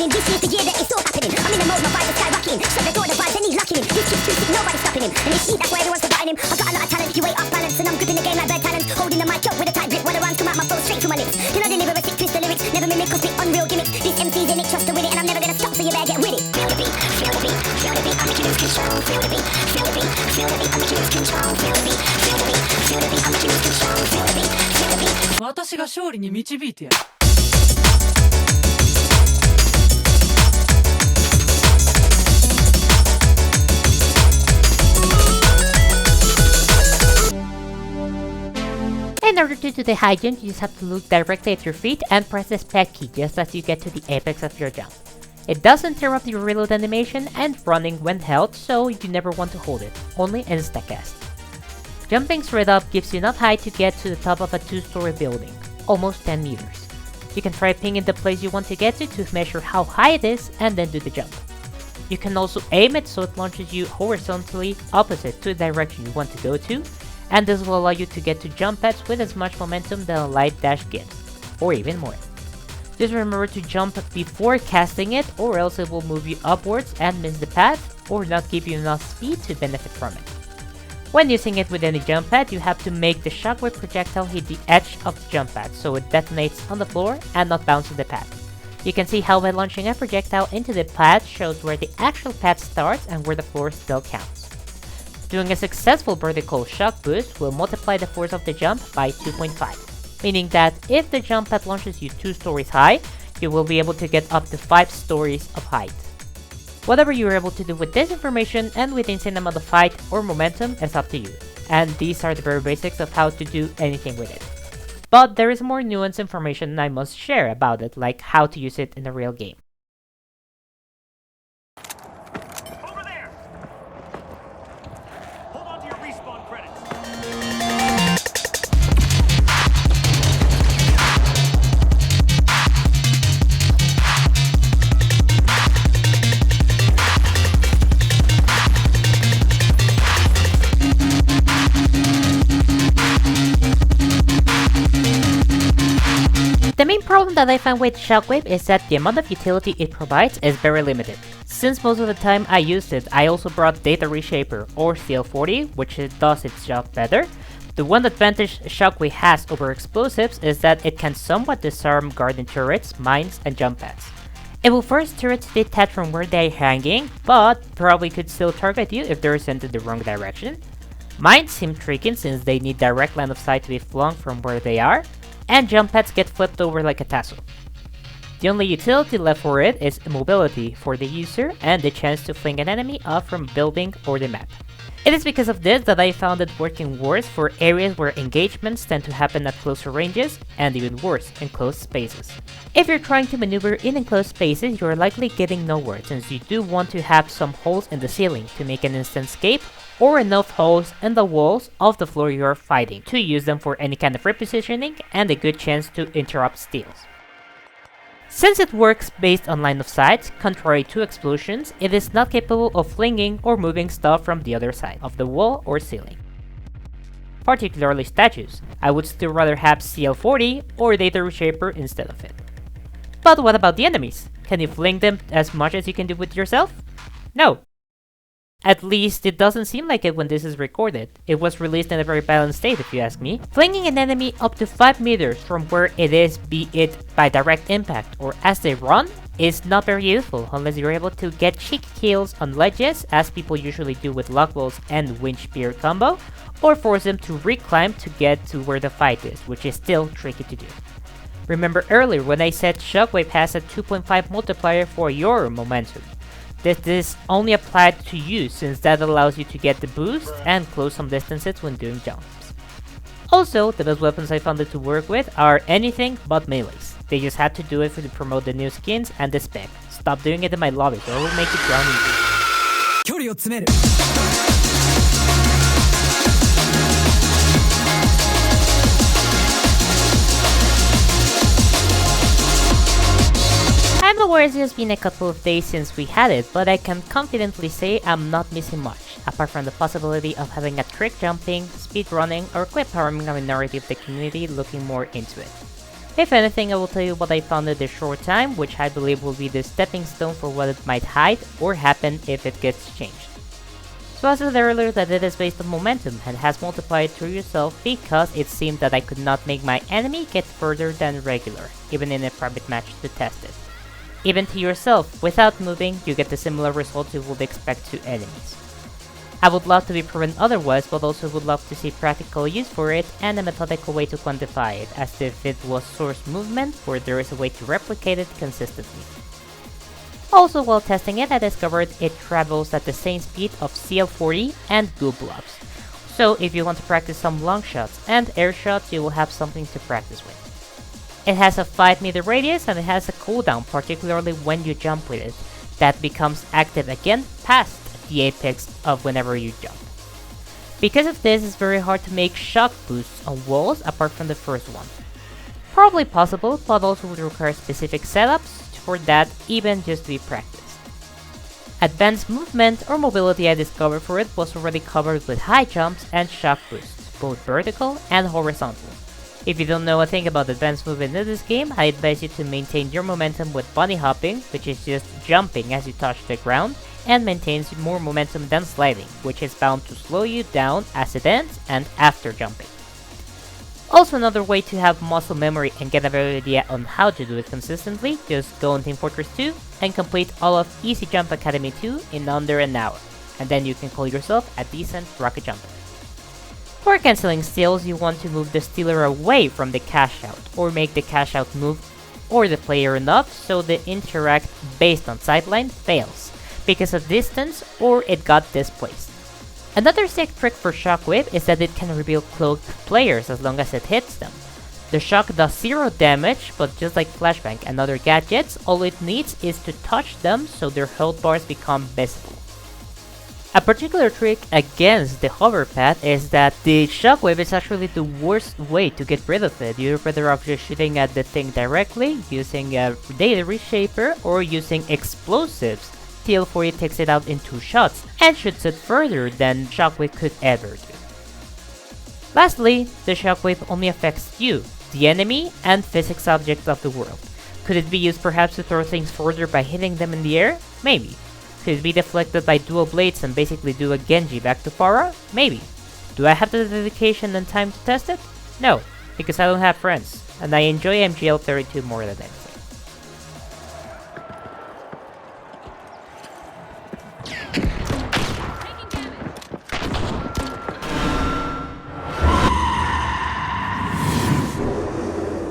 happening. This is the year that it's all happening. I'm in the mode, my vibes are skyrocketing. Shut the door, the vibes, any locking him. This kid's too sick, nobody's stopping him. And this heat, that's why everyone's forgotten him. I got a lot of talent, if you ain't off balance. And I'm gripping the game like bird talent. Holding the mic up with a tight grip. When the rhymes come out, my flow straight through my lips. Then I deliver a sick twist of lyrics. Never mimic or spit unreal gimmicks. This MC's in it, trust her with it. And I'm never gonna stop, so you better get with it. Feel the beat, feel the beat, feel the beat. I'm making lose control. Feel the beat, feel the beat, feel the beat. I'm making lose control. Feel the beat, feel the beat, feel the beat. I'm making lose control. Feel the beat, feel the beat. 私が勝利に導いてやる。In order to do the high jump, you just have to look directly at your feet and press the SPAC key just as you get to the apex of your jump. It does interrupt your reload animation and running when held, so you never want to hold it, only insta-cast. Jumping straight up gives you enough height to get to the top of a 2-story building, almost 10 meters. You can try pinging the place you want to get to measure how high it is and then do the jump. You can also aim it so it launches you horizontally opposite to the direction you want to go to, and this will allow you to get to jump pads with as much momentum that a light dash gives, or even more. Just remember to jump before casting it, or else it will move you upwards and miss the path, or not give you enough speed to benefit from it. When using it with any jump pad, you have to make the shockwave projectile hit the edge of the jump pad so it detonates on the floor and not bounce on the pad. You can see how by launching a projectile into the pad shows where the actual pad starts and where the floor still counts. Doing a successful vertical shock boost will multiply the force of the jump by 2.5, meaning that if the jump pad launches you 2 stories high, you will be able to get up to 5 stories of height. Whatever you are able to do with this information and with the insane amount of height or momentum is up to you, and these are the very basics of how to do anything with it. But there is more nuanced information I must share about it, like how to use it in a real game. The main problem that I find with Shockwave is that the amount of utility it provides is very limited. Since most of the time I used it, I also brought Data Reshaper or CL40, which does its job better. The one advantage Shockwave has over explosives is that it can somewhat disarm garden turrets, mines, and jump pads. It will force turrets to detach from where they are hanging, but probably could still target you if they are sent in the wrong direction. Mines seem tricky since they need direct line of sight to be flung from where they are, and jump pads get flipped over like a tassel. The only utility left for it is immobility for the user and the chance to fling an enemy off from a building or the map. It is because of this that I found it working worse for areas where engagements tend to happen at closer ranges, and even worse in closed spaces. If you're trying to maneuver in enclosed spaces, you're likely getting nowhere since you do want to have some holes in the ceiling to make an instant escape, or enough holes in the walls of the floor you're fighting to use them for any kind of repositioning and a good chance to interrupt steals. Since it works based on line of sight, contrary to explosions, it is not capable of flinging or moving stuff from the other side of the wall or ceiling. Particularly statues, I would still rather have CL40 or Data Reshaper instead of it. But what about the enemies? Can you fling them as much as you can do with yourself? No. At least, it doesn't seem like it when this is recorded. It was released in a very balanced state if you ask me. Flinging an enemy up to 5 meters from where it is, be it by direct impact or as they run, is not very useful unless you're able to get cheeky kills on ledges, as people usually do with lock balls and winch spear combo, or force them to reclimb to get to where the fight is, which is still tricky to do. Remember earlier when I said Shockwave has a 2.5 multiplier for your momentum. This is only applied to you since that allows you to get the boost and close some distances when doing jumps. Also, the best weapons I found it to work with are anything but melees. They just had to do it to promote the new skins and the spec. Stop doing it in my lobby or I will make it drown easy. 距離を詰める I'm aware it's just been a couple of days since we had it, but I can confidently say I'm not missing much, apart from the possibility of having a trick jumping, speed running, or quick powering a minority of the community looking more into it. If anything, I will tell you what I found in this short time, which I believe will be the stepping stone for what it might hide or happen if it gets changed. So as I said earlier that it is based on momentum and has multiplied through yourself because it seemed that I could not make my enemy get further than regular, even in a private match to test it. Even to yourself, without moving, you get the similar results you would expect to enemies. I would love to be proven otherwise, but also would love to see practical use for it and a methodical way to quantify it, as if it was source movement where there is a way to replicate it consistently. Also, while testing it, I discovered it travels at the same speed of CL40 and Goo blobs. So if you want to practice some long shots and air shots, you will have something to practice with. It has a 5 meter radius and it has a cooldown, particularly when you jump with it, that becomes active again past the apex of whenever you jump. Because of this, it's very hard to make shock boosts on walls apart from the first one. Probably possible, but also would require specific setups for that, even just to be practiced. Advanced movement or mobility I discovered for it was already covered with high jumps and shock boosts, both vertical and horizontal. If you don't know a thing about advanced movement in this game, I advise you to maintain your momentum with bunny hopping, which is just jumping as you touch the ground, and maintains more momentum than sliding, which is bound to slow you down as it ends and after jumping. Also, another way to have muscle memory and get a better idea on how to do it consistently, just go on Team Fortress 2 and complete all of Easy Jump Academy 2 in under an hour, and then you can call yourself a decent rocket jumper. For cancelling steals, you want to move the stealer away from the cash out, or make the cash out move or the player enough so the interact based on sideline fails, because of distance or it got displaced. Another sick trick for Shockwave is that it can reveal cloaked players as long as it hits them. The shock does 0 damage, but just like Flashbang and other gadgets, all it needs is to touch them so their health bars become visible. A particular trick against the hover pad is that the Shockwave is actually the worst way to get rid of it. You're better off just shooting at the thing directly, using a data reshaper, or using explosives. TL40 takes it out in 2 shots and shoots it further than Shockwave could ever do. Lastly, the Shockwave only affects you, the enemy, and physics objects of the world. Could it be used perhaps to throw things further by hitting them in the air? Maybe. Could it be deflected by dual blades and basically do a Genji back to Pharah? Maybe. Do I have the dedication and time to test it? No, because I don't have friends, and I enjoy MGL32 more than anything.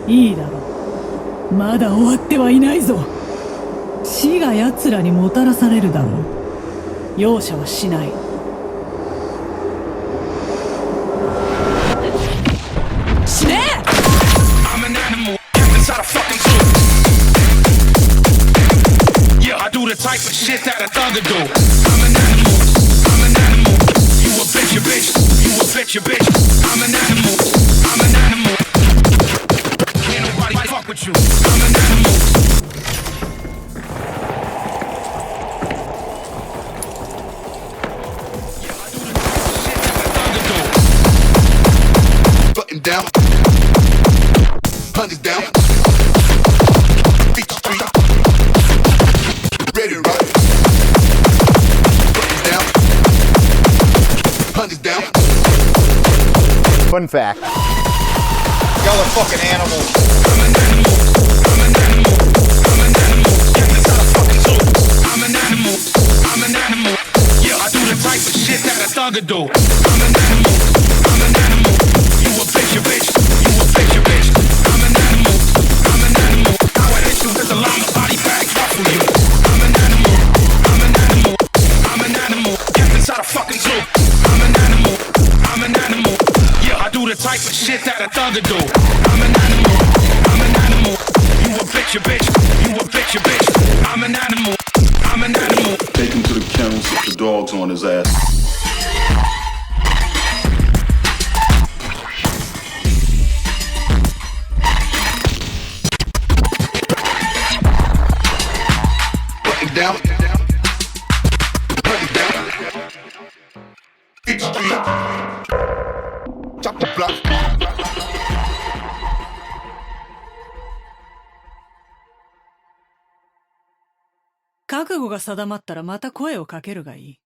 いいだろう。まだ終わってはいないぞ。死が奴らにもたらされるだろう。容赦はしない。死ね！I'm an animal, inside a fucking zoo. Yeah, I do the type of shit that a thugger do. I'm an animal, I'm an animal. You a bitch, you bitch, you a bitch, you bitch. I'm an animal, I'm an animal. Can't nobody fuck with you. I'm an animal. Yeah, I do the shit that a thugger do. Button down, hunters down, beat the street, ready to rock. Buttons down, hunters down. Fun fact. Y'all are fucking animals. I'm an animal. I'm an animal. I'm an animal. Get inside a fucking zoo. I'm an animal. I'm an animal. Yeah, I do the type of shit that a thugger do. I'm an animal. I'm an animal. You a bitch, you bitch. You a bitch, you bitch. I'm an animal. I'm an animal. How I hit you with a llama body bag ruffle you. I'm an animal. I'm an animal. I'm an animal. Get inside a fucking zoo. I'm an animal. I'm an animal. Yeah, I do the type of shit that a thugger do. I'm an animal, I'm an animal. You a bitch, you bitch, you a bitch, you bitch. I'm an animal, I'm an animal. Take him to the kennel, put the dogs on his ass. Button down, button down. Beat the street, chop the block. 覚悟が定まったらまた声をかけるがいい。